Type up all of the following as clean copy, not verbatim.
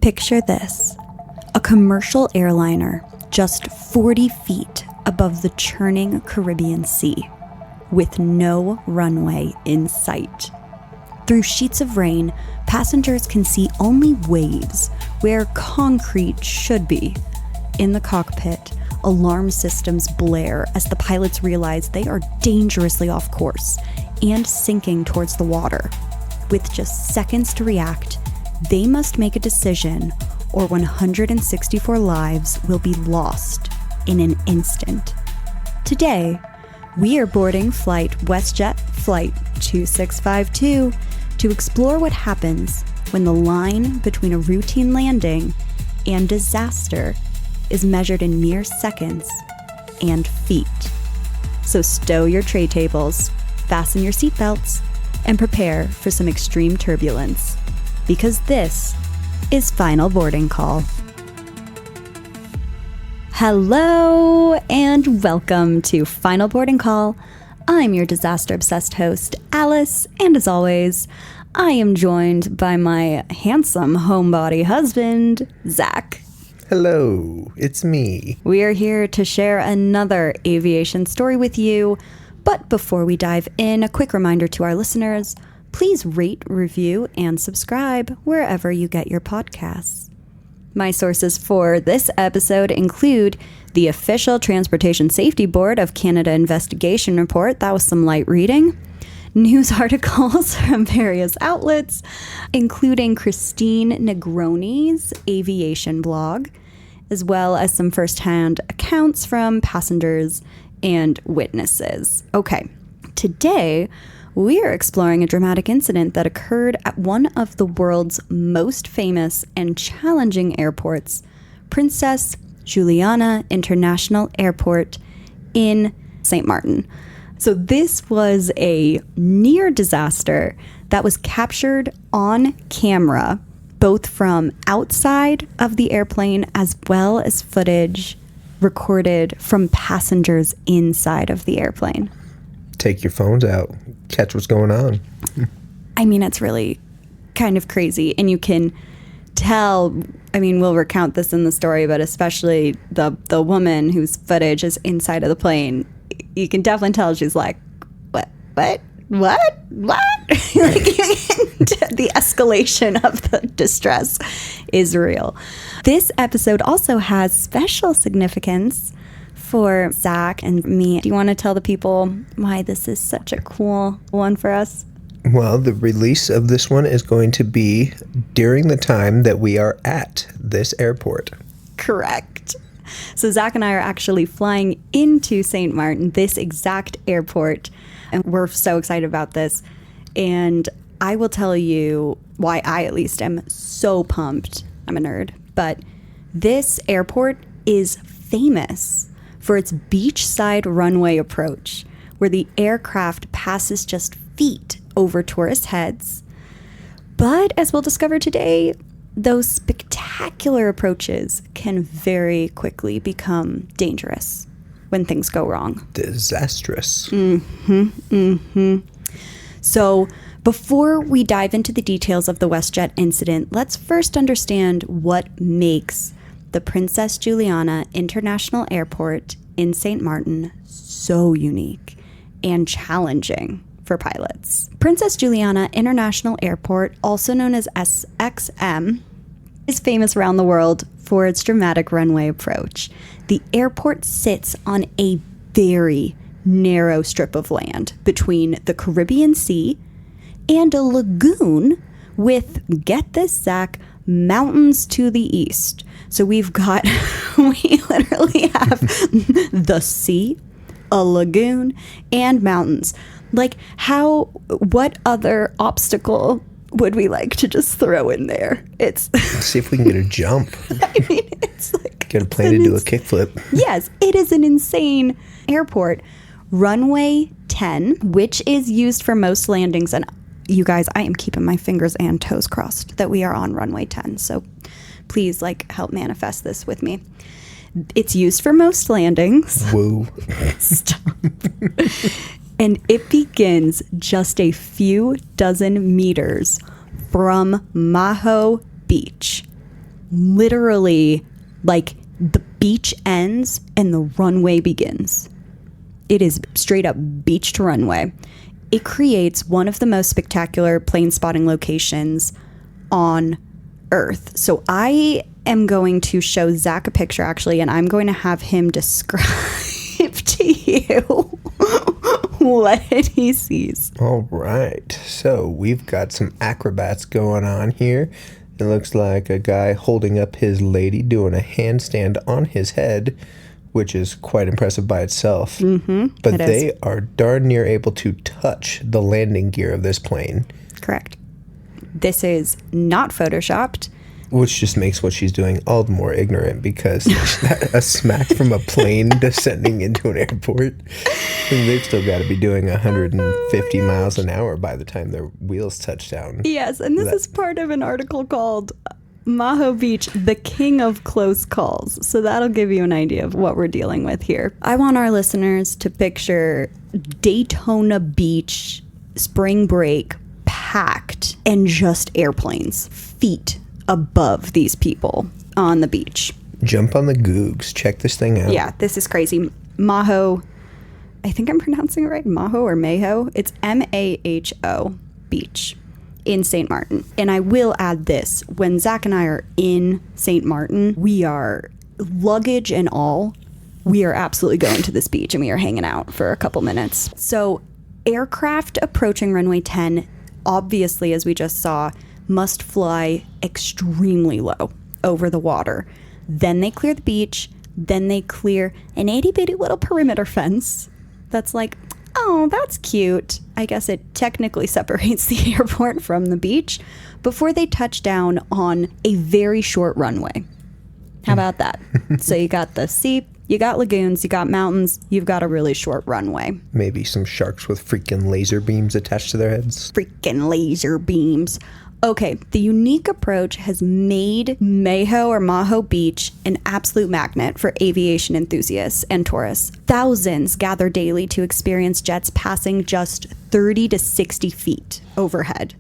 Picture this, a commercial airliner just 40 feet above the churning Caribbean Sea, with no runway in sight. Through sheets of rain, passengers can see only waves where concrete should be. In the cockpit, alarm systems blare as the pilots realize they are dangerously off course and sinking towards the water. With just seconds to react, they must make a decision, or 164 lives will be lost in an instant. Today, we are boarding flight WestJet Flight 2652 to explore what happens when the line between a routine landing and disaster is measured in mere seconds and feet. So stow your tray tables, fasten your seatbelts, and prepare for some extreme turbulence, because this is Final Boarding Call. Hello and welcome to Final Boarding Call. I'm your disaster-obsessed host, Alice, and as always, I am joined by my handsome homebody husband, Zach. Hello, it's me. We are here to share another aviation story with you, but before we dive in, a quick reminder to our listeners, please rate, review, and subscribe wherever you get your podcasts. My sources for this episode include the official Transportation Safety Board of Canada investigation report. That was some light reading. News articles from various outlets, including Christine Negroni's aviation blog, as well as some firsthand accounts from passengers and witnesses. Okay, today we are exploring a dramatic incident that occurred at one of the world's most famous and challenging airports, Princess Juliana International Airport in Sint Maarten. So this was a near disaster that was captured on camera, both from outside of the airplane as well as footage recorded from passengers inside of the airplane. Take your phones out. Catch what's going on. I mean, it's really kind of crazy. And you can tell, I mean, we'll recount this in the story, but especially the woman whose footage is inside of the plane, you can definitely tell she's like, what? Like, the escalation of the distress is real. This episode also has special significance for Zach and me. Do you want to tell the people why this is such a cool one for us? Well, the release of this one is going to be during the time that we are at this airport. Correct. So Zach and I are actually flying into Sint Maarten, this exact airport, and we're so excited about this. And I will tell you why I at least am so pumped. I'm a nerd. But this airport is famous for its beachside runway approach, where the aircraft passes just feet over tourist heads. But as we'll discover today, those spectacular approaches can very quickly become dangerous when things go wrong. Disastrous. So before we dive into the details of the WestJet incident, let's first understand what makes the Princess Juliana International Airport in Sint Maarten so unique and challenging for pilots. Princess Juliana International Airport, also known as SXM, is famous around the world for its dramatic runway approach. The airport sits on a very narrow strip of land between the Caribbean Sea and a lagoon with, get this, Zach, mountains to the east. So we literally have the sea, a lagoon, and mountains. Like, what other obstacle would we like to just throw in there? Let's see if we can get a jump. I mean, it's like... Get a plane to do a kickflip. Yes, it is an insane airport. Runway 10, which is used for most landings, and you guys, I am keeping my fingers and toes crossed that we are on runway 10, so please, help manifest this with me. It's used for most landings. Woo. Stop. And it begins just a few dozen meters from Maho Beach. literally like the beach ends and the runway begins. It is straight up beach to runway. It creates one of the most spectacular plane spotting locations on Earth. So I am going to show Zach a picture actually, and I'm going to have him describe to you what he sees. All right. So we've got some acrobats going on here. It looks like a guy holding up his lady doing a handstand on his head, which is quite impressive by itself. Mm-hmm, but they are darn near able to touch the landing gear of this plane. Correct. This is not photoshopped. Which just makes what she's doing all the more ignorant, because a smack from a plane descending into an airport, they've still got to be doing 150 miles an hour by the time their wheels touch down. Yes, and this is part of an article called Maho Beach, the King of Close Calls. So that'll give you an idea of what we're dealing with here. I want our listeners to picture Daytona Beach, spring break, packed, and just airplanes, feet above these people on the beach. Jump on the Googs. Check this thing out. Yeah, this is crazy. Maho, I think I'm pronouncing it right, Maho or Maho. It's Maho Beach in Sint Maarten. And I will add this. When Zach and I are in Sint Maarten, we are, luggage and all, we are absolutely going to this beach and we are hanging out for a couple minutes. So aircraft approaching runway 10, obviously, as we just saw, must fly extremely low over the water. Then they clear the beach. Then they clear an itty-bitty little perimeter fence that's like, oh, that's cute. I guess it technically separates the airport from the beach before they touch down on a very short runway. How about that? So you got the sea, you got lagoons, you got mountains, you've got a really short runway. Maybe some sharks with freaking laser beams attached to their heads. Freaking laser beams. Okay, the unique approach has made Maho Beach an absolute magnet for aviation enthusiasts and tourists. Thousands gather daily to experience jets passing just 30 to 60 feet overhead,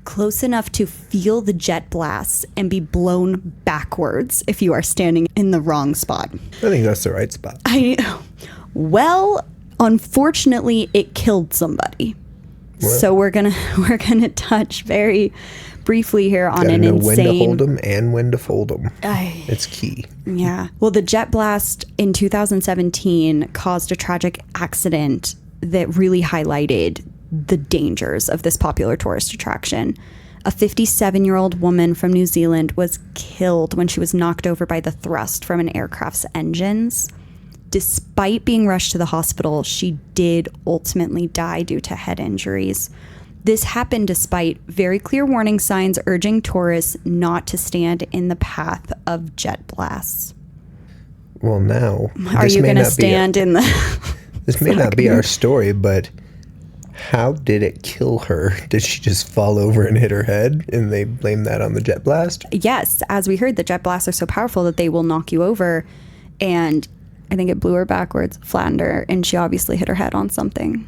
close enough to feel the jet blasts and be blown backwards if you are standing in the wrong spot. I think that's the right spot. Well, unfortunately, it killed somebody. Well, so we're gonna touch very briefly here on an insane. When to hold them and when to fold them. It's key. Yeah. Well, the jet blast in 2017 caused a tragic accident that really highlighted the dangers of this popular tourist attraction. A 57-year-old woman from New Zealand was killed when she was knocked over by the thrust from an aircraft's engines. Despite being rushed to the hospital, she did ultimately die due to head injuries. This happened despite very clear warning signs urging tourists not to stand in the path of jet blasts. Well, now, are you going to stand in the... This may not be our story, but how did it kill her? Did she just fall over and hit her head and they blame that on the jet blast? Yes. As we heard, the jet blasts are so powerful that they will knock you over, and I think it blew her backwards, flattened her, and she obviously hit her head on something.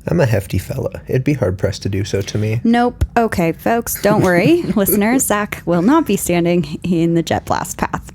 I'm a hefty fella. It'd be hard-pressed to do so to me. Nope. Okay, folks, don't worry. Listeners, Zach will not be standing in the jet blast path.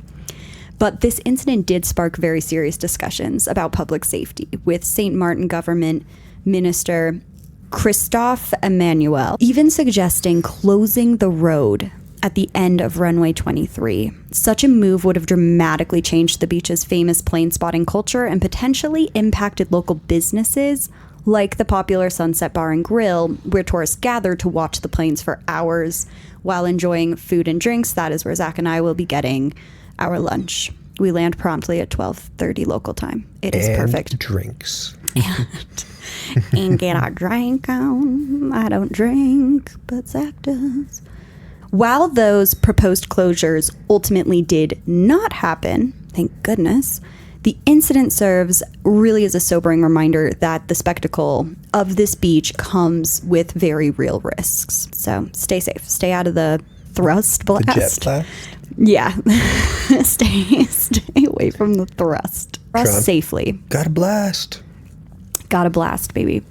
But this incident did spark very serious discussions about public safety, with Sint Maarten government minister Christophe Emmanuel even suggesting closing the road at the end of runway 23. Such a move would have dramatically changed the beach's famous plane spotting culture and potentially impacted local businesses like the popular Sunset Bar and Grill, where tourists gather to watch the planes for hours while enjoying food and drinks. That is where Zach and I will be getting our lunch. We land promptly at 12:30 local time. It is perfect. Drinks. And get our drink on. I don't drink, but Zach does. While those proposed closures ultimately did not happen, thank goodness, the incident serves really as a sobering reminder that the spectacle of this beach comes with very real risks. So stay safe. Stay out of the thrust blast. The jet blast? Yeah. stay away from the thrust. Thrust safely. Got a blast. Got a blast, baby.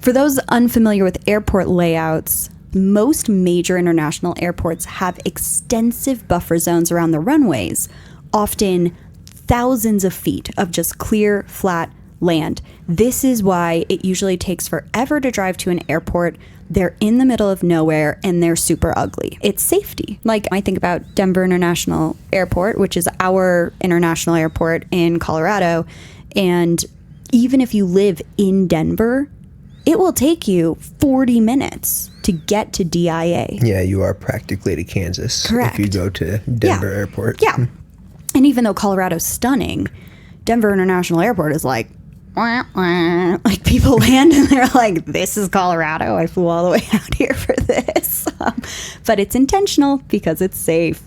For those unfamiliar with airport layouts, most major international airports have extensive buffer zones around the runways, often thousands of feet of just clear, flat land. This is why it usually takes forever to drive to an airport. They're in the middle of nowhere and they're super ugly. It's safety. Like, I think about Denver International Airport, which is our international airport in Colorado. And even if you live in Denver, it will take you 40 minutes to get to DIA. Yeah, you are practically to Kansas. Correct. If you go to Denver Airport. Yeah. And even though Colorado's stunning, Denver International Airport is like, wah, wah. Like, people land and they're like, this is Colorado. I flew all the way out here for this. But it's intentional because it's safe.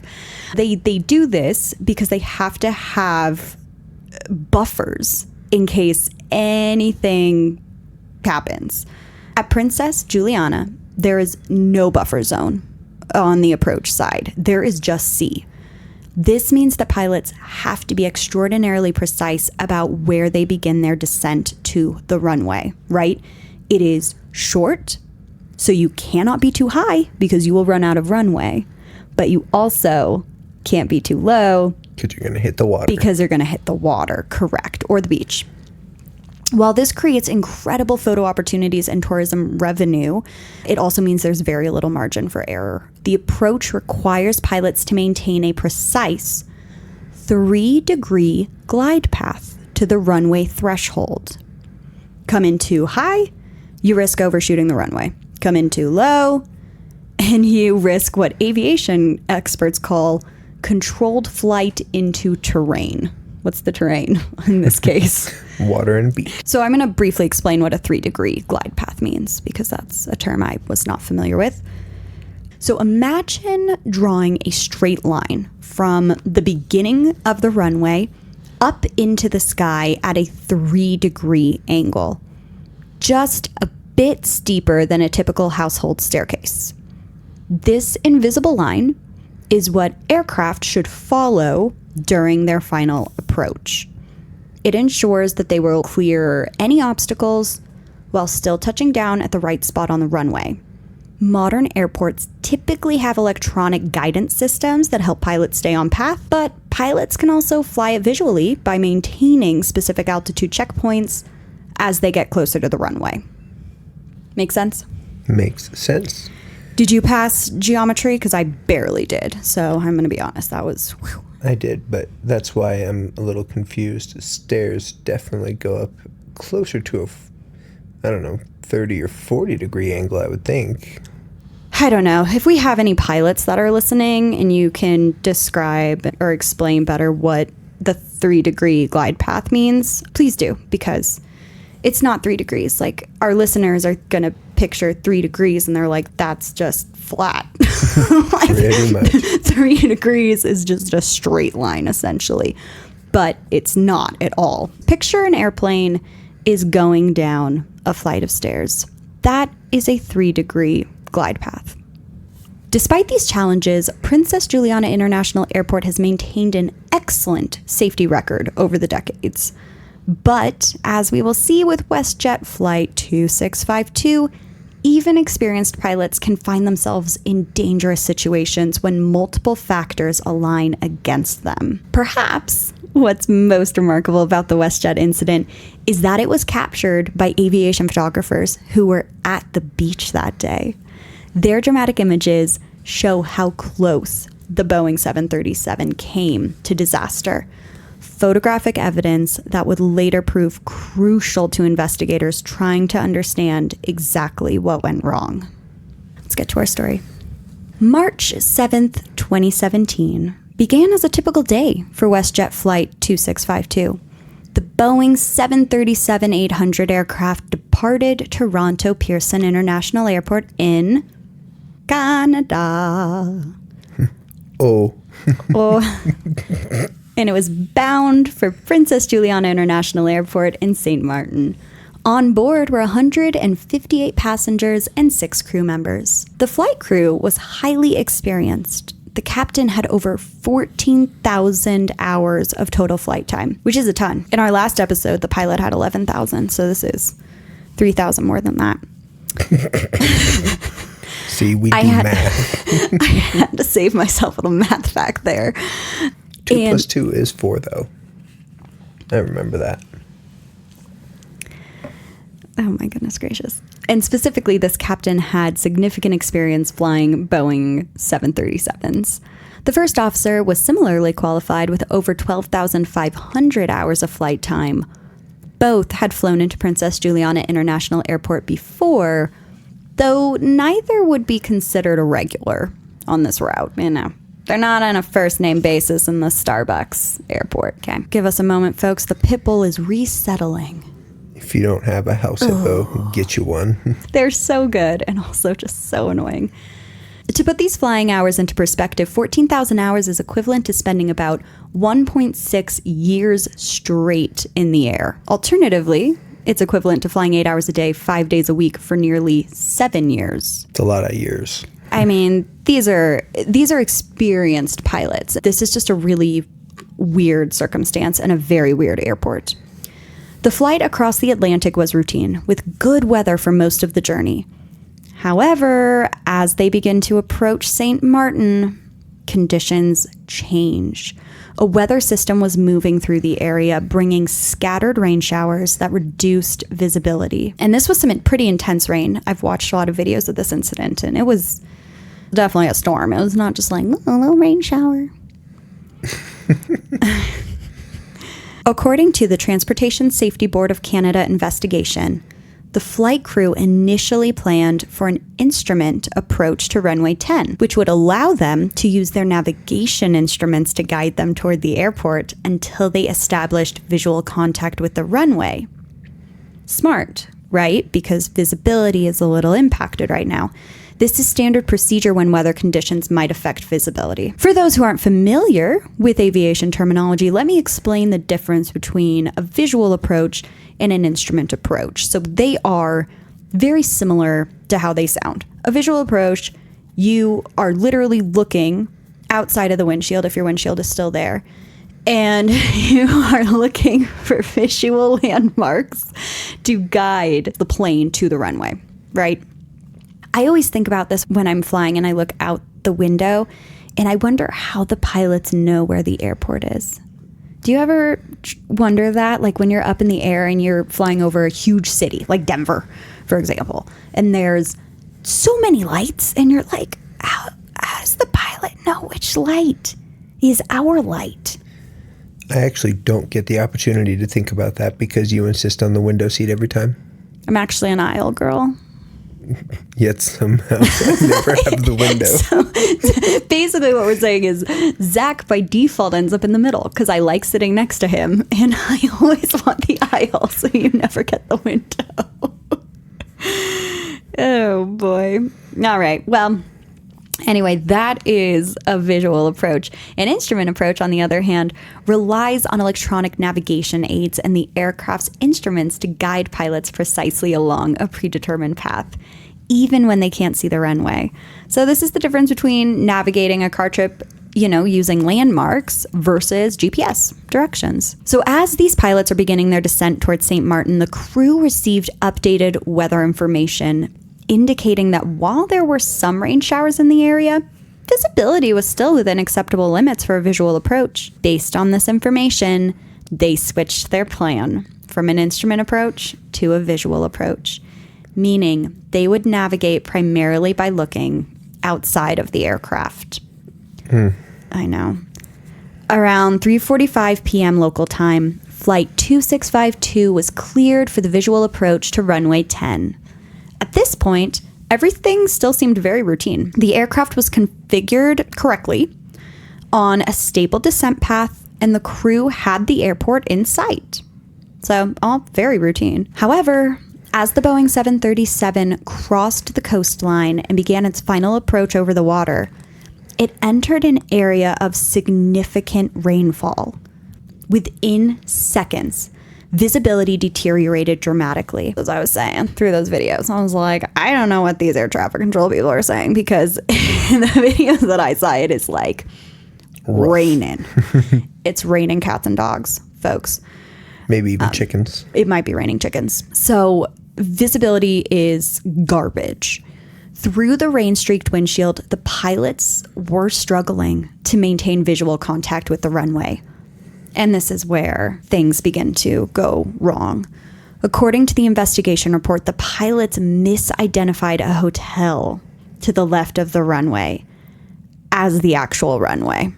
They do this because they have to have buffers in case anything happens. At Princess Juliana, there is no buffer zone on the approach side. There is just sea. This means that pilots have to be extraordinarily precise about where they begin their descent to the runway, right? It is short, so you cannot be too high because you will run out of runway, but you also can't be too low because you're going to hit the water. Because you're going to hit the water, correct, or the beach. While this creates incredible photo opportunities and tourism revenue, it also means there's very little margin for error. The approach requires pilots to maintain a precise 3-degree glide path to the runway threshold. Come in too high, you risk overshooting the runway. Come in too low, and you risk what aviation experts call controlled flight into terrain. What's the terrain in this case? Water and beach. So I'm going to briefly explain what a 3-degree glide path means, because that's a term I was not familiar with. So imagine drawing a straight line from the beginning of the runway up into the sky at a 3-degree angle, just a bit steeper than a typical household staircase. This invisible line is what aircraft should follow during their final approach. It ensures that they will clear any obstacles while still touching down at the right spot on the runway. Modern airports typically have electronic guidance systems that help pilots stay on path, but pilots can also fly it visually by maintaining specific altitude checkpoints as they get closer to the runway. Make sense? Makes sense. Did you pass geometry? Because I barely did. So I'm going to be honest. That was... Whew. I did, but that's why I'm a little confused. Stairs definitely go up closer to a 30 or 40 degree angle, I would think. I don't know. If we have any pilots that are listening and you can describe or explain better what the 3-degree glide path means, please do, because it's not 3 degrees. Like, our listeners are going to picture 3 degrees and they're like, that's just flat. Like, pretty much. 3 degrees is just a straight line, essentially. But it's not at all. Picture an airplane is going down a flight of stairs. That is a 3-degree glide path. Despite these challenges, Princess Juliana International Airport has maintained an excellent safety record over the decades. But as we will see with WestJet Flight 2652, even experienced pilots can find themselves in dangerous situations when multiple factors align against them. Perhaps what's most remarkable about the WestJet incident is that it was captured by aviation photographers who were at the beach that day. Their dramatic images show how close the Boeing 737 came to disaster. Photographic evidence that would later prove crucial to investigators trying to understand exactly what went wrong. Let's get to our story. March 7th, 2017 began as a typical day for WestJet Flight 2652. The Boeing 737-800 aircraft departed Toronto Pearson International Airport in Canada. Oh. And it was bound for Princess Juliana International Airport in Sint Maarten. On board were 158 passengers and 6 crew members. The flight crew was highly experienced. The captain had over 14,000 hours of total flight time, which is a ton. In our last episode, the pilot had 11,000, so this is 3,000 more than that. See, we do math. I had to save myself a little math fact there. 2 plus 2 is 4, though. I remember that. Oh my goodness gracious. And specifically, this captain had significant experience flying Boeing 737s. The first officer was similarly qualified with over 12,500 hours of flight time. Both had flown into Princess Juliana International Airport before, though neither would be considered a regular on this route. You know, they're not on a first-name basis in the Starbucks airport. Okay, give us a moment, folks. The pit bull is resettling. If you don't have a house hippo, get you one. They're so good and also just so annoying. To put these flying hours into perspective, 14,000 hours is equivalent to spending about 1.6 years straight in the air. Alternatively, it's equivalent to flying 8 hours a day, 5 days a week for nearly 7 years. It's a lot of years. I mean, these are experienced pilots. This is just a really weird circumstance and a very weird airport. The flight across the Atlantic was routine, with good weather for most of the journey. However, as they begin to approach Sint Maarten, conditions change. A weather system was moving through the area, bringing scattered rain showers that reduced visibility. And this was some pretty intense rain. I've watched a lot of videos of this incident, and it was definitely a storm. It was not just like a little rain shower. According to the Transportation Safety Board of Canada investigation, the flight crew initially planned for an instrument approach to runway 10, which would allow them to use their navigation instruments to guide them toward the airport until they established visual contact with the runway. Smart, right? Because visibility is a little impacted right now. This is standard procedure when weather conditions might affect visibility. For those who aren't familiar with aviation terminology, let me explain the difference between a visual approach and an instrument approach. So they are very similar to how they sound. A visual approach, you are literally looking outside of the windshield, if your windshield is still there, and you are looking for visual landmarks to guide the plane to the runway, right? I always think about this when I'm flying and I look out the window and I wonder how the pilots know where the airport is. Do you ever wonder that? Like when you're up in the air and you're flying over a huge city, like Denver, for example, and there's so many lights and you're like, how does the pilot know which light is our light? I actually don't get the opportunity to think about that because you insist on the window seat every time. I'm actually an aisle girl. Yet somehow I never have the window. So basically what we're saying is Zach by default ends up in the middle because I like sitting next to him and I always want the aisle, so you never get the window. Oh boy. All right. Well, anyway, that is a visual approach. An instrument approach, on the other hand, relies on electronic navigation aids and the aircraft's instruments to guide pilots precisely along a predetermined path, even when they can't see the runway. So this is the difference between navigating a car trip, using landmarks versus GPS directions. So as these pilots are beginning their descent towards Sint Maarten, the crew received updated weather information indicating that while there were some rain showers in the area, visibility was still within acceptable limits for a visual approach. Based on this information, they switched their plan from an instrument approach to a visual approach, meaning they would navigate primarily by looking outside of the aircraft. I know. Around 3:45 p.m. local time, Flight 2652 was cleared for the visual approach to runway 10. At this point, everything still seemed very routine. The aircraft was configured correctly on a stable descent path, and the crew had the airport in sight. So, all very routine. However, as the Boeing 737 crossed the coastline and began its final approach over the water, it entered an area of significant rainfall. Within seconds, visibility deteriorated dramatically. As I was saying through those videos, I was like, I don't know what these air traffic control people are saying, because in the videos that I saw, it is like raining. It's raining cats and dogs, folks. Maybe even chickens. It might be raining chickens. So visibility is garbage. Through the rain-streaked windshield, the pilots were struggling to maintain visual contact with the runway. And this is where things begin to go wrong. According to the investigation report, the pilots misidentified a hotel to the left of the runway as the actual runway.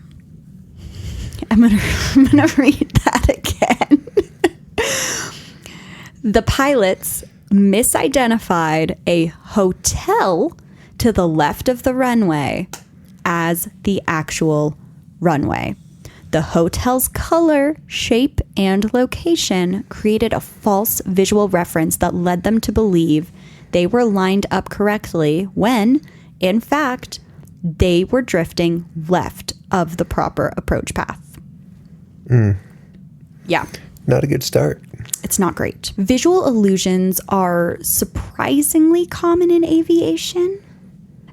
I'm gonna read that again. The pilots misidentified a hotel to the left of the runway as the actual runway. The hotel's color, shape, and location created a false visual reference that led them to believe they were lined up correctly when, in fact, they were drifting left of the proper approach path. Yeah. Not a good start. It's not great. Visual illusions are surprisingly common in aviation.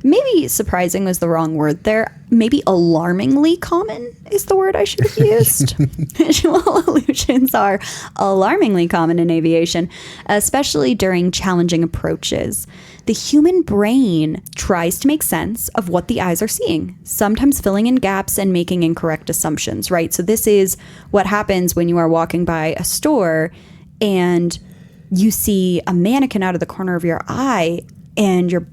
Maybe surprising was the wrong word there. Maybe alarmingly common is the word I should have used. Visual illusions are alarmingly common in aviation, especially during challenging approaches. The human brain tries to make sense of what the eyes are seeing, sometimes filling in gaps and making incorrect assumptions, right? So this is what happens when you are walking by a store and you see a mannequin out of the corner of your eye and your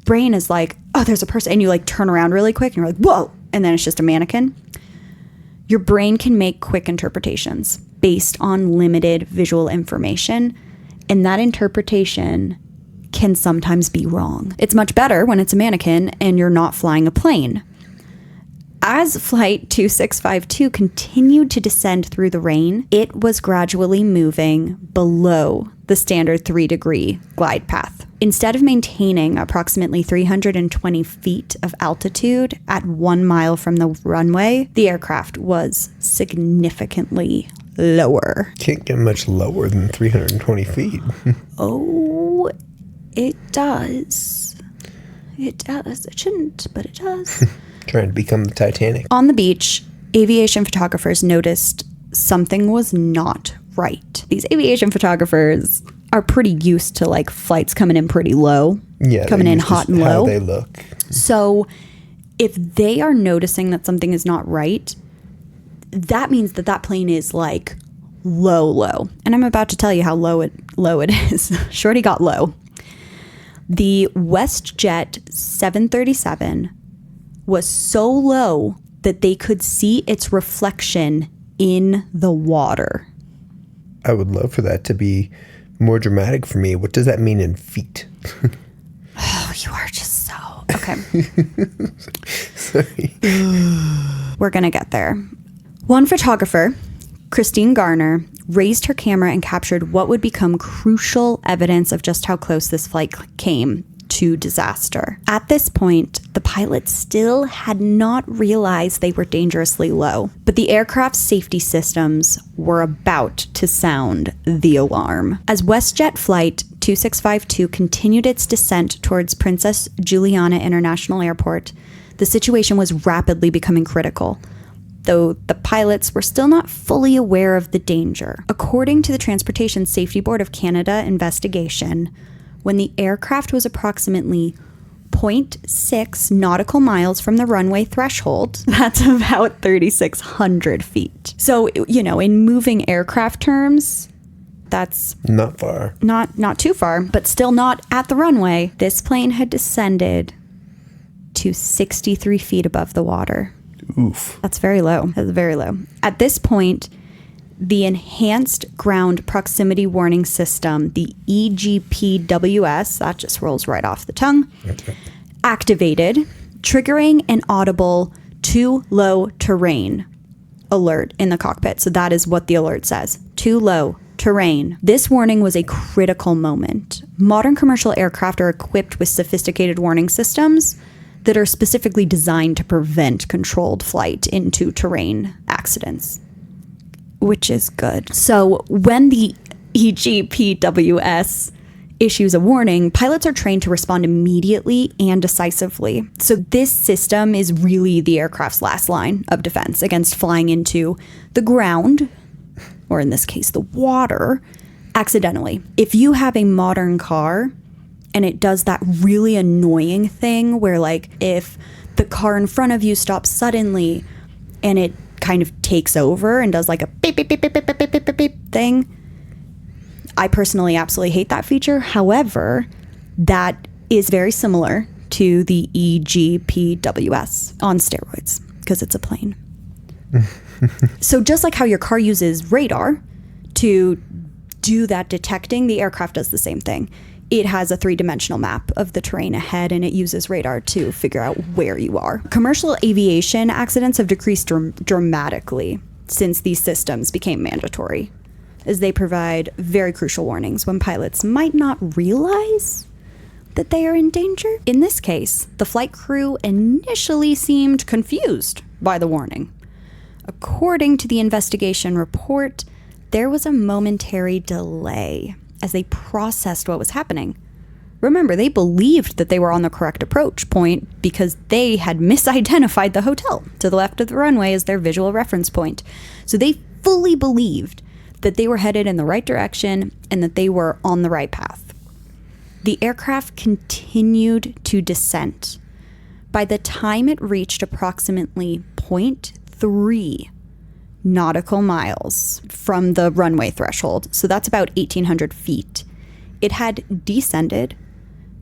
brain is like, oh, there's a person. And you like turn around really quick and you're like, whoa. And then it's just a mannequin. Your brain can make quick interpretations based on limited visual information. And that interpretation can sometimes be wrong. It's much better when it's a mannequin and you're not flying a plane. As Flight 2652 continued to descend through the rain, it was gradually moving below the standard 3-degree glide path. Instead of maintaining approximately 320 feet of altitude at 1 mile from the runway, the aircraft was significantly lower. Can't get much lower than 320 feet. Oh, it does. It does. It shouldn't, but it does. Trying to become the Titanic. On the beach, aviation photographers noticed something was not right. These aviation photographers are pretty used to like flights coming in pretty low. Yeah, coming in hot and low. How they look. So if they are noticing that something is not right, that means that that plane is like low. And I'm about to tell you how low it is. Shorty got low. The WestJet 737 was so low that they could see its reflection in the water. I would love for that to be more dramatic for me. What does that mean in feet? Oh, you are just so... Okay. Sorry. We're going to get there. One photographer, Christine Garner, raised her camera and captured what would become crucial evidence of just how close this flight came to disaster. At this point, the pilots still had not realized they were dangerously low, but the aircraft's safety systems were about to sound the alarm. As WestJet Flight 2652 continued its descent towards Princess Juliana International Airport, the situation was rapidly becoming critical, though the pilots were still not fully aware of the danger. According to the Transportation Safety Board of Canada investigation, when the aircraft was approximately 0.6 nautical miles from the runway threshold, that's about 3,600 feet. So, you know, in moving aircraft terms, that's not far. Not too far, but still not at the runway. This plane had descended to 63 feet above the water. Oof. That's very low. That's very low. At this point, the Enhanced Ground Proximity Warning System, the EGPWS, that just rolls right off the tongue, activated, triggering an audible too low terrain alert in the cockpit. So that is what the alert says. Too low terrain. This warning was a critical moment. Modern commercial aircraft are equipped with sophisticated warning systems that are specifically designed to prevent controlled flight into terrain accidents, which is good. So when the EGPWS issues a warning, pilots are trained to respond immediately and decisively. So this system is really the aircraft's last line of defense against flying into the ground, or in this case, the water, accidentally. If you have a modern car and it does that really annoying thing where, like, if the car in front of you stops suddenly and it kind of takes over and does like a beep, beep, beep, beep, beep, beep, beep, beep, beep thing. I personally absolutely hate that feature. However, that is very similar to the EGPWS on steroids because it's a plane. So just like how your car uses radar to do that detecting, the aircraft does the same thing. It has a 3-dimensional map of the terrain ahead, and it uses radar to figure out where you are. Commercial aviation accidents have decreased dramatically since these systems became mandatory, as they provide very crucial warnings when pilots might not realize that they are in danger. In this case, the flight crew initially seemed confused by the warning. According to the investigation report, there was a momentary delay as they processed what was happening. Remember, they believed that they were on the correct approach point because they had misidentified the hotel to the left of the runway as their visual reference point. So they fully believed that they were headed in the right direction and that they were on the right path. The aircraft continued to descent. By the time it reached approximately 0.3 nautical miles from the runway threshold, so that's about 1,800 feet, it had descended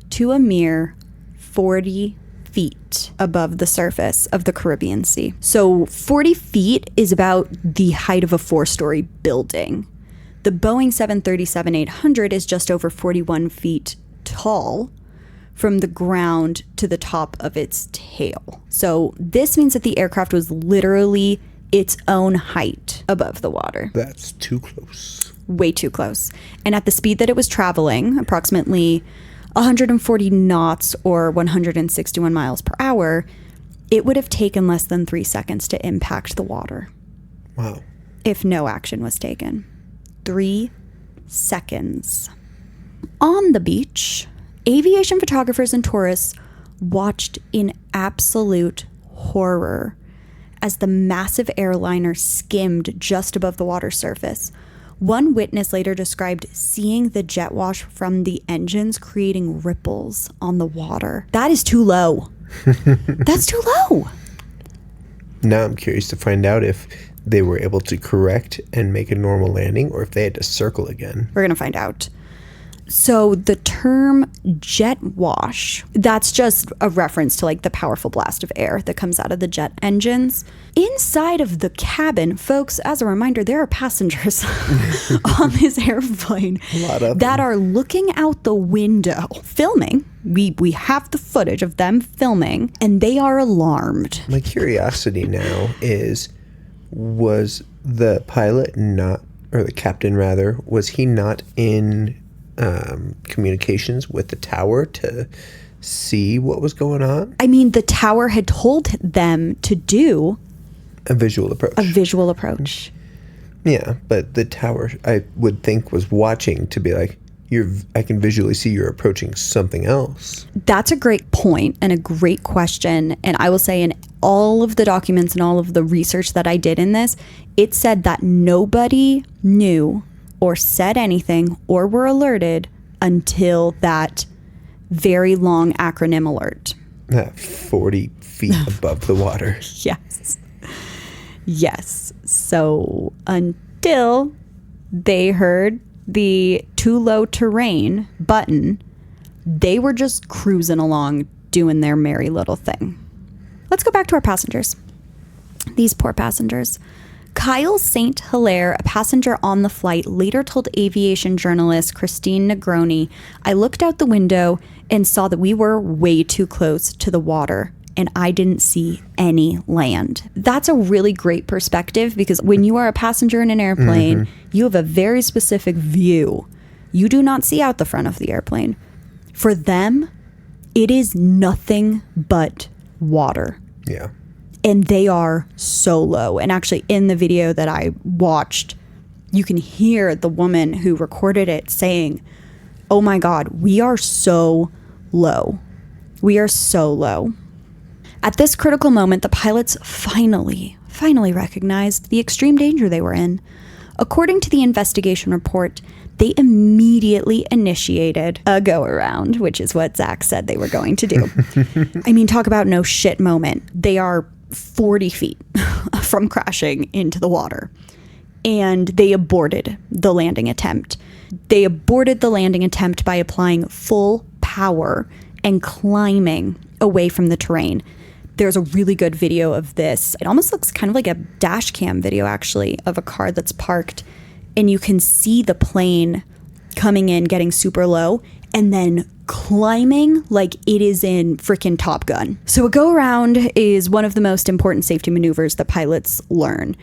to a mere 40 feet above the surface of the Caribbean Sea. So 40 feet is about the height of a 4-story building. The Boeing 737-800 is just over 41 feet tall from the ground to the top of its tail. So this means that the aircraft was literally its own height above the water. That's too close. Way too close. And at the speed that it was traveling, approximately 140 knots or 161 miles per hour, it would have taken less than 3 seconds to impact the water. Wow. If no action was taken. 3 seconds. On the beach, aviation photographers and tourists watched in absolute horror as the massive airliner skimmed just above the water surface. One witness later described seeing the jet wash from the engines creating ripples on the water. That is too low. That's too low. Now I'm curious to find out if they were able to correct and make a normal landing or if they had to circle again. We're going to find out. So the term jet wash, that's just a reference to like the powerful blast of air that comes out of the jet engines. Inside of the cabin, folks, as a reminder, there are passengers on this airplane that are looking out the window, filming. We have the footage of them filming, and they are alarmed. My curiosity now is, was the pilot not, or the captain rather, was he not in communications with the tower to see what was going on? I mean, the tower had told them to do a visual approach. Yeah, but the tower, I would think, was watching to be like, I can visually see you're approaching something else. That's a great point and a great question. And I will say, in all of the documents and all of the research that I did in this, it said that nobody knew or said anything or were alerted until that very long acronym alert. 40 feet above the water. Yes. Yes. So until they heard the too low terrain button, they were just cruising along doing their merry little thing. Let's go back to our passengers. These poor passengers. Kyle St. Hilaire, a passenger on the flight, later told aviation journalist Christine Negroni, "I looked out the window and saw that we were way too close to the water, and I didn't see any land." That's a really great perspective, because when you are a passenger in an airplane, you have a very specific view. You do not see out the front of the airplane. For them, it is nothing but water. Yeah. And they are so low. And actually, in the video that I watched, you can hear the woman who recorded it saying, "Oh my God, we are so low. We are so low." At this critical moment, the pilots finally recognized the extreme danger they were in. According to the investigation report, they immediately initiated a go-around, which is what Zach said they were going to do. I mean, talk about no shit moment. They are 40 feet from crashing into the water, and they aborted the landing attempt. They aborted the landing attempt by applying full power and climbing away from the terrain. There's a really good video of this. It almost looks kind of like a dash cam video, actually, of a car that's parked, and you can see the plane coming in, getting super low, and then climbing like it is in freaking Top Gun. So a go-around is one of the most important safety maneuvers that pilots learn.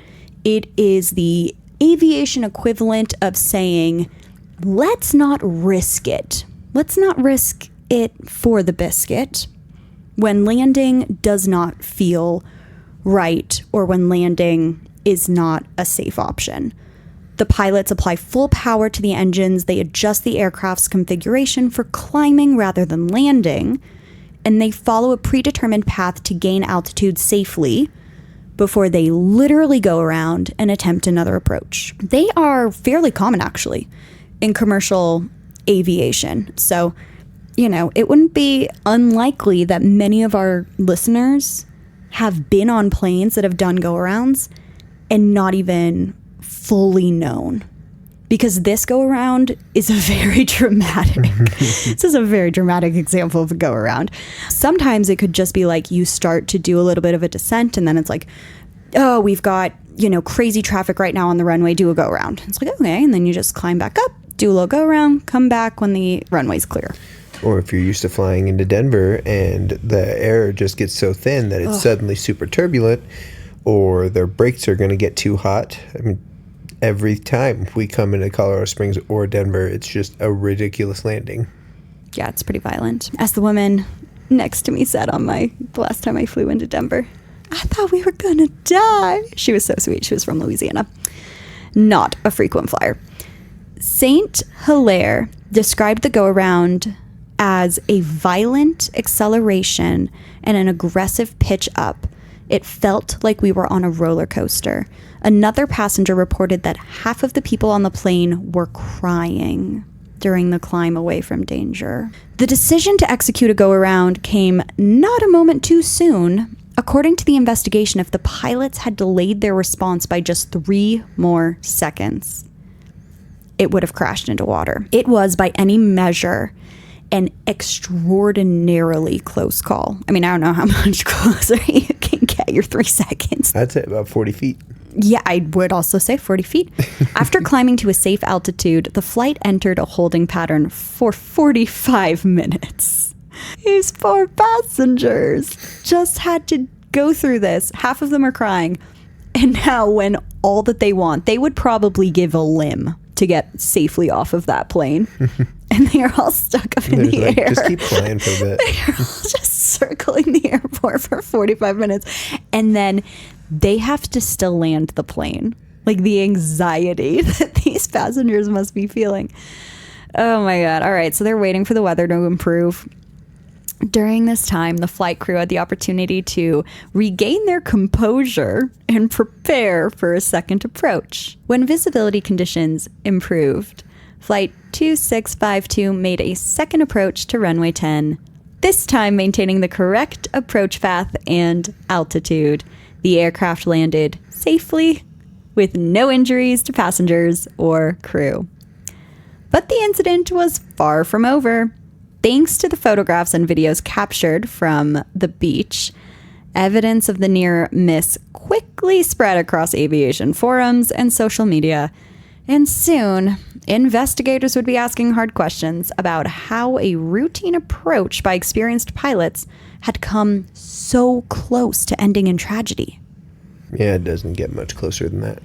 It is the aviation equivalent of saying, let's not risk it. Let's not risk it for the biscuit when landing does not feel right or when landing is not a safe option. The pilots apply full power to the engines. They adjust the aircraft's configuration for climbing rather than landing, and they follow a predetermined path to gain altitude safely before they literally go around and attempt another approach. They are fairly common, actually, in commercial aviation. So, you know, it wouldn't be unlikely that many of our listeners have been on planes that have done go-arounds and not even fully known, because this go around is a very dramatic this is a very dramatic example of a go around. Sometimes it could just be like you start to do a little bit of a descent and then it's like, oh, we've got, you know, crazy traffic right now on the runway, do a go around. It's like, okay, and then you just climb back up, do a little go around, come back when the runway's clear. Or if you're used to flying into Denver and the air just gets so thin that it's suddenly super turbulent, or their brakes are going to get too hot. I mean, every time we come into Colorado Springs or Denver, it's just a ridiculous landing. Yeah, it's pretty violent. As the woman next to me said the last time I flew into Denver, I thought we were gonna die. She was so sweet. She was from Louisiana. Not a frequent flyer. Saint Hilaire described the go-around as a violent acceleration and an aggressive pitch up. It felt like we were on a roller coaster. Another passenger reported that half of the people on the plane were crying during the climb away from danger. The decision to execute a go-around came not a moment too soon. According to the investigation, if the pilots had delayed their response by just 3 more seconds, it would have crashed into water. It was, by any measure, an extraordinarily close call. I mean, I don't know how much closer you can get your 3 seconds. I'd say about 40 feet. Yeah, I would also say 40 feet. After climbing to a safe altitude, the flight entered a holding pattern for 45 minutes. These poor passengers just had to go through this. Half of them are crying. And now when all that they want, they would probably give a limb to get safely off of that plane. And they are all stuck up in the air. Just keep flying for a bit. They're all just circling the airport for 45 minutes. And then they have to still land the plane. Like the anxiety that these passengers must be feeling. Oh my God. All right. So they're waiting for the weather to improve. During this time, the flight crew had the opportunity to regain their composure and prepare for a second approach. When visibility conditions improved, Flight 2652 made a second approach to runway 10, this time maintaining the correct approach path and altitude. The aircraft landed safely with no injuries to passengers or crew. But the incident was far from over. Thanks to the photographs and videos captured from the beach, evidence of the near miss quickly spread across aviation forums and social media. And soon, investigators would be asking hard questions about how a routine approach by experienced pilots had come so close to ending in tragedy. Yeah, it doesn't get much closer than that.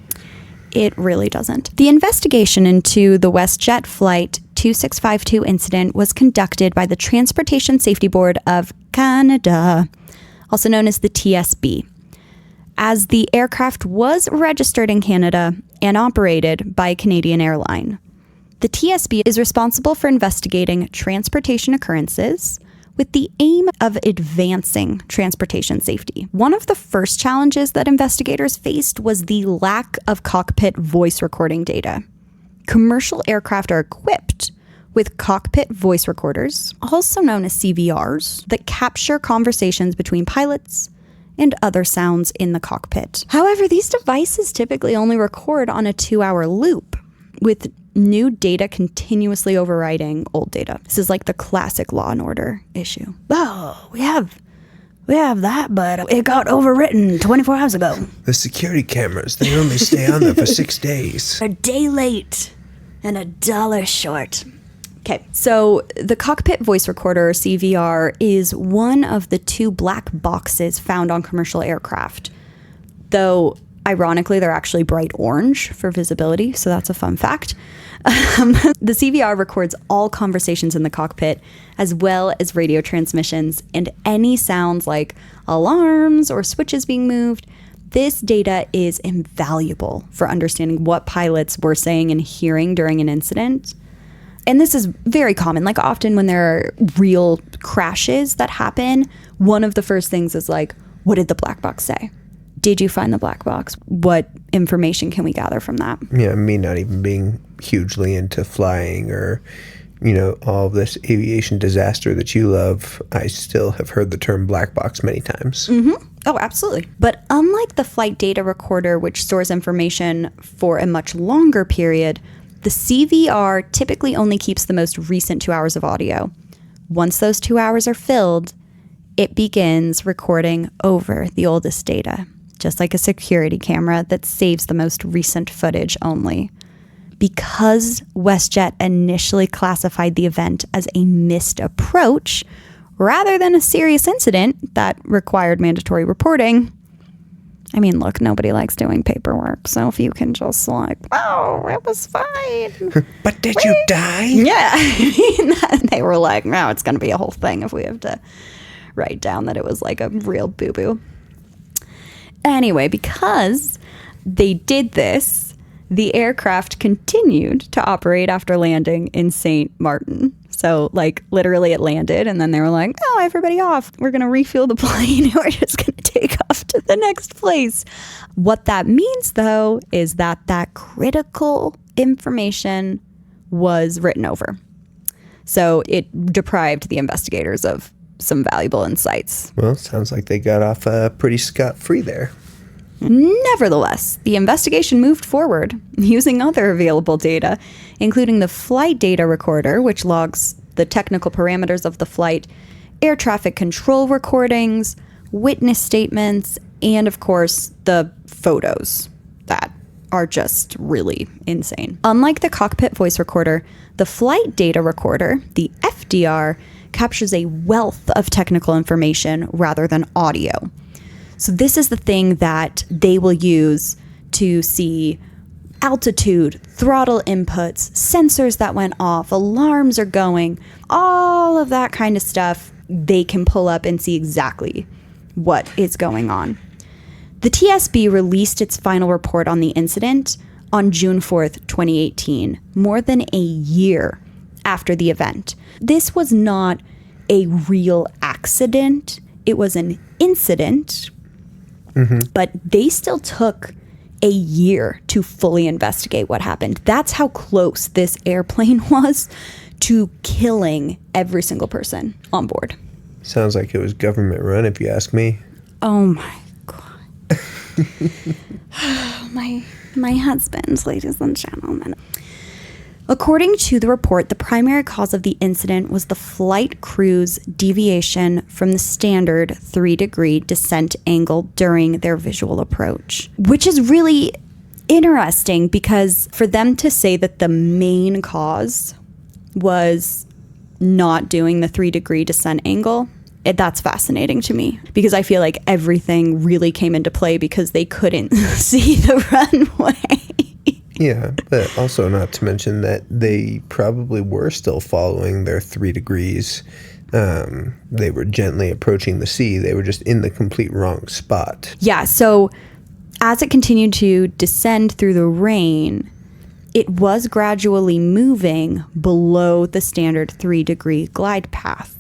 It really doesn't. The investigation into the WestJet Flight 2652 incident was conducted by the Transportation Safety Board of Canada, also known as the TSB, as the aircraft was registered in Canada and operated by a Canadian airline. The TSB is responsible for investigating transportation occurrences with the aim of advancing transportation safety. One of the first challenges that investigators faced was the lack of cockpit voice recording data. Commercial aircraft are equipped with cockpit voice recorders, also known as CVRs, that capture conversations between pilots and other sounds in the cockpit. However, these devices typically only record on a 2-hour loop, with new data continuously overriding old data. This is like the classic Law and Order issue. Oh, we have that, but it got overwritten 24 hours ago. The security cameras, they only stay on there for 6 days. A day late and $1 short. Okay, so the cockpit voice recorder, CVR, is one of the 2 black boxes found on commercial aircraft. Though, ironically, they're actually bright orange for visibility, so that's a fun fact. The CVR records all conversations in the cockpit, as well as radio transmissions, and any sounds like alarms or switches being moved. This data is invaluable for understanding what pilots were saying and hearing during an incident. And this is very common. Like, often when there are real crashes that happen, one of the first things is like, what did the black box say? Did you find the black box? What information can we gather from that? Yeah, me not even being hugely into flying or, all this aviation disaster that you love, I still have heard the term black box many times. Mm-hmm. Oh, absolutely. But unlike the flight data recorder, which stores information for a much longer period, the CVR typically only keeps the most recent 2 hours of audio. Once those 2 hours are filled, it begins recording over the oldest data, just like a security camera that saves the most recent footage only. Because WestJet initially classified the event as a missed approach, rather than a serious incident that required mandatory reporting, I mean, look, nobody likes doing paperwork, so if you can just like, oh, it was fine. But did you die? Yeah. They were like, no, it's going to be a whole thing if we have to write down that it was like a real boo-boo. Anyway, because they did this, the aircraft continued to operate after landing in Sint Maarten. So, like, literally it landed, and then they were like, oh, everybody off. We're going to refuel the plane. We're just going to take off to the next place. What that means, though, is that critical information was written over. So it deprived the investigators of some valuable insights. Well, sounds like they got off pretty scot-free there. Nevertheless, the investigation moved forward using other available data, including the flight data recorder, which logs the technical parameters of the flight, air traffic control recordings, witness statements, and of course, the photos that are just really insane. Unlike the cockpit voice recorder, the flight data recorder, the FDR, captures a wealth of technical information rather than audio. So this is the thing that they will use to see altitude, throttle inputs, sensors that went off, alarms are going, all of that kind of stuff. They can pull up and see exactly what is going on. The TSB released its final report on the incident on June 4th, 2018, more than a year after the event. This was not a real accident. It was an incident. Mm-hmm. But they still took a year to fully investigate what happened. That's how close this airplane was to killing every single person on board. Sounds like it was government run, if you ask me. Oh my God. my husband, ladies and gentlemen. According to the report, the primary cause of the incident was the flight crew's deviation from the standard 3-degree descent angle during their visual approach, which is really interesting because for them to say that the main cause was not doing the 3-degree descent angle, that's fascinating to me because I feel like everything really came into play because they couldn't see the runway. Yeah, but also not to mention that they probably were still following their 3 degrees. They were gently approaching the sea. They were just in the complete wrong spot. Yeah, so as it continued to descend through the rain, it was gradually moving below the standard 3-degree glide path.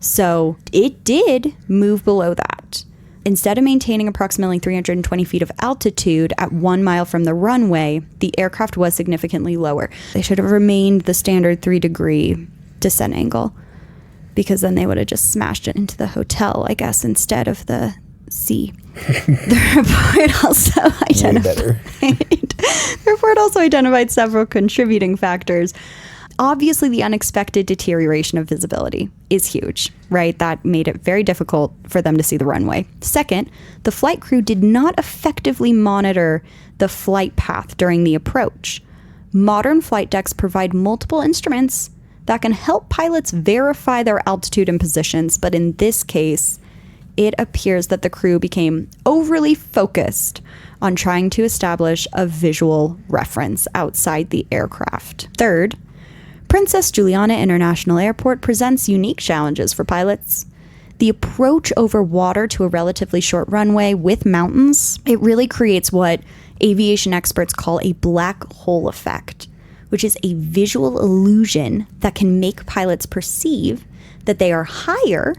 So it did move below that. Instead of maintaining approximately 320 feet of altitude at 1 mile from the runway, the aircraft was significantly lower. They should have remained the standard 3-degree descent angle, because then they would have just smashed it into the hotel, I guess, instead of the sea. The report also identified several contributing factors. Obviously, the unexpected deterioration of visibility is huge, right? That made it very difficult for them to see the runway. Second, the flight crew did not effectively monitor the flight path during the approach. Modern flight decks provide multiple instruments that can help pilots verify their altitude and positions, but in this case, it appears that the crew became overly focused on trying to establish a visual reference outside the aircraft. Third, Princess Juliana International Airport presents unique challenges for pilots. The approach over water to a relatively short runway with mountains, it really creates what aviation experts call a black hole effect, which is a visual illusion that can make pilots perceive that they are higher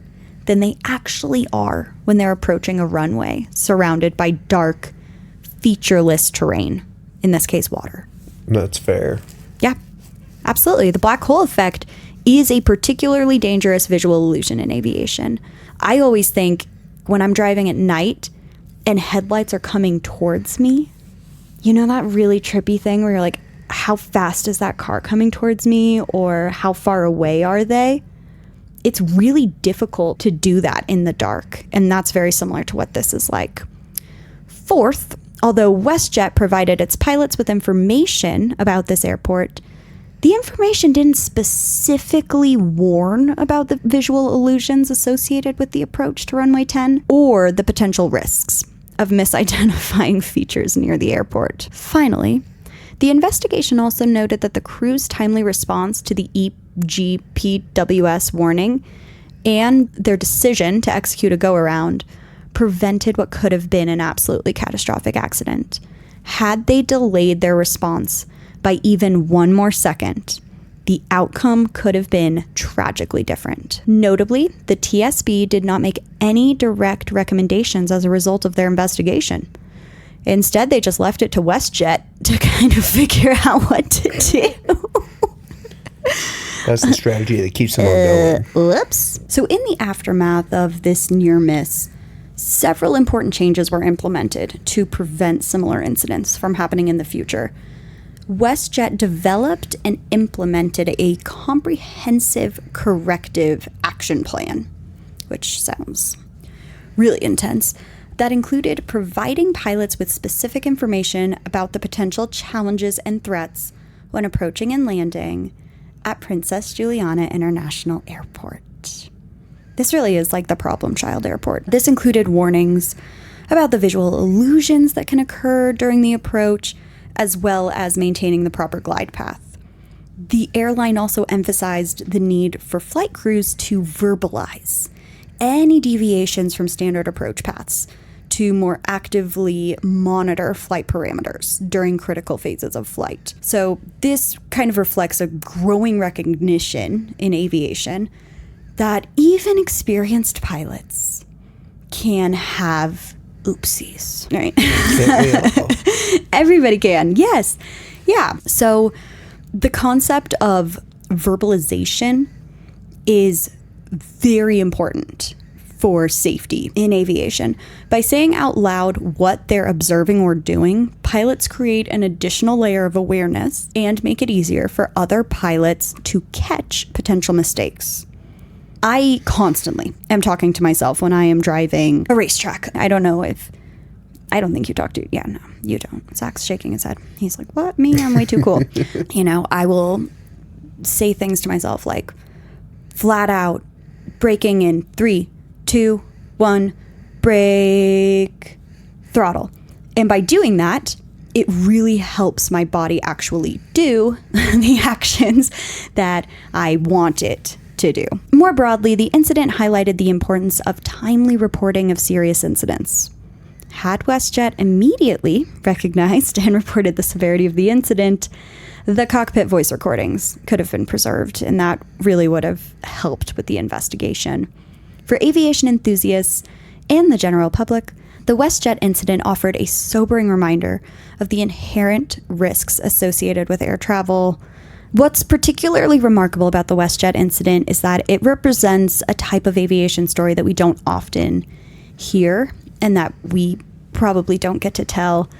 than they actually are when they're approaching a runway surrounded by dark, featureless terrain, in this case, water. That's fair. Yeah, absolutely. The black hole effect is a particularly dangerous visual illusion in aviation. I always think when I'm driving at night and headlights are coming towards me, you know that really trippy thing where you're like, how fast is that car coming towards me, or how far away are they? It's really difficult to do that in the dark, and that's very similar to what this is like. Fourth, although WestJet provided its pilots with information about this airport, the information didn't specifically warn about the visual illusions associated with the approach to runway 10 or the potential risks of misidentifying features near the airport. Finally, the investigation also noted that the crew's timely response to the EGPWS warning and their decision to execute a go-around prevented what could have been an absolutely catastrophic accident. Had they delayed their response by even one more second, the outcome could have been tragically different. Notably, the TSB did not make any direct recommendations as a result of their investigation. Instead, they just left it to WestJet to kind of figure out what to do. That's the strategy that keeps them on going. Whoops. So in the aftermath of this near miss, several important changes were implemented to prevent similar incidents from happening in the future. WestJet developed and implemented a comprehensive corrective action plan, which sounds really intense, that included providing pilots with specific information about the potential challenges and threats when approaching and landing at Princess Juliana International Airport. This really is like the problem child airport. This included warnings about the visual illusions that can occur during the approach, as well as maintaining the proper glide path. The airline also emphasized the need for flight crews to verbalize any deviations from standard approach paths to more actively monitor flight parameters during critical phases of flight. So this kind of reflects a growing recognition in aviation that even experienced pilots can have oopsies, right? Everybody can, yes. Yeah, so the concept of verbalization is very important for safety in aviation. By saying out loud what they're observing or doing, pilots create an additional layer of awareness and make it easier for other pilots to catch potential mistakes. I constantly am talking to myself when I am driving a racetrack. I don't think you talk to, yeah, no, you don't. Zach's shaking his head. He's like, what? Me? I'm way too cool. I will say things to myself like, flat out, braking in 3, 2, 1, brake, throttle. And by doing that, it really helps my body actually do the actions that I want it to do. More broadly, the incident highlighted the importance of timely reporting of serious incidents. Had WestJet immediately recognized and reported the severity of the incident, the cockpit voice recordings could have been preserved, and that really would have helped with the investigation. For aviation enthusiasts, and the general public, the WestJet incident offered a sobering reminder of the inherent risks associated with air travel. What's particularly remarkable about the WestJet incident is that it represents a type of aviation story that we don't often hear and that we probably don't get to tell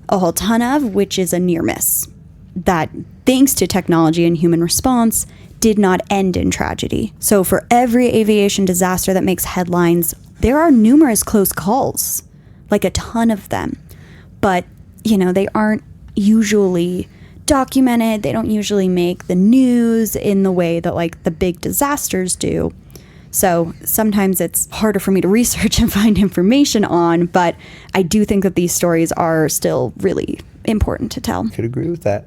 a whole ton of, which is a near miss. That, thanks to technology and human response, did not end in tragedy. So for every aviation disaster that makes headlines, there are numerous close calls, like a ton of them. But, they aren't usually documented. They don't usually make the news in the way that like the big disasters do. So sometimes it's harder for me to research and find information on, but I do think that these stories are still really important to tell. Could agree with that.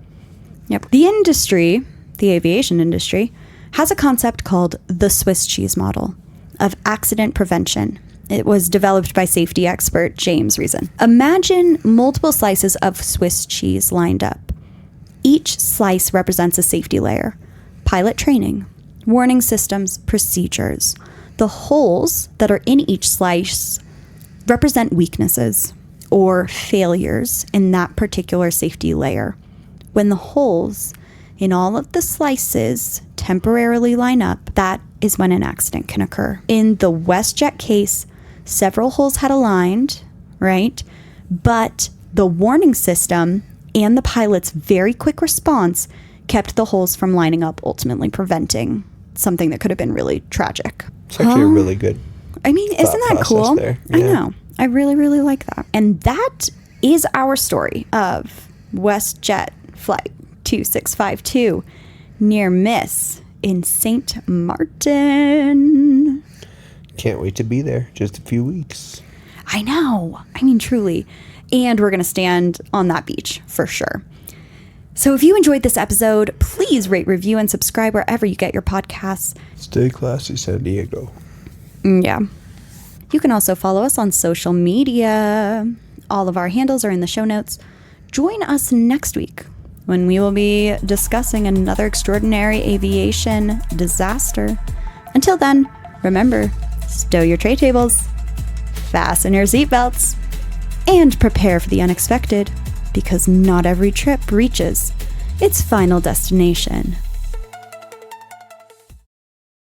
Yep. The aviation industry, has a concept called the Swiss cheese model of accident prevention. It was developed by safety expert James Reason. Imagine multiple slices of Swiss cheese lined up. Each slice represents a safety layer, pilot training, warning systems, procedures. The holes that are in each slice represent weaknesses or failures in that particular safety layer. When the holes in all of the slices temporarily line up, that is when an accident can occur. In the WestJet case, several holes had aligned, right? But the warning system and the pilot's very quick response kept the holes from lining up, ultimately preventing something that could have been really tragic. It's actually a really good isn't that cool? There. Yeah. I know. I really, really like that. And that is our story of WestJet Flight 2652 near miss in Sint Maarten. Can't wait to be there. Just a few weeks. I know. Truly. And we're going to stand on that beach for sure. So if you enjoyed this episode, please rate, review, and subscribe wherever you get your podcasts. Stay classy, San Diego. Yeah. You can also follow us on social media. All of our handles are in the show notes. Join us next week when we will be discussing another extraordinary aviation disaster. Until then, remember, stow your tray tables, fasten your seatbelts, and prepare for the unexpected, because not every trip reaches its final destination.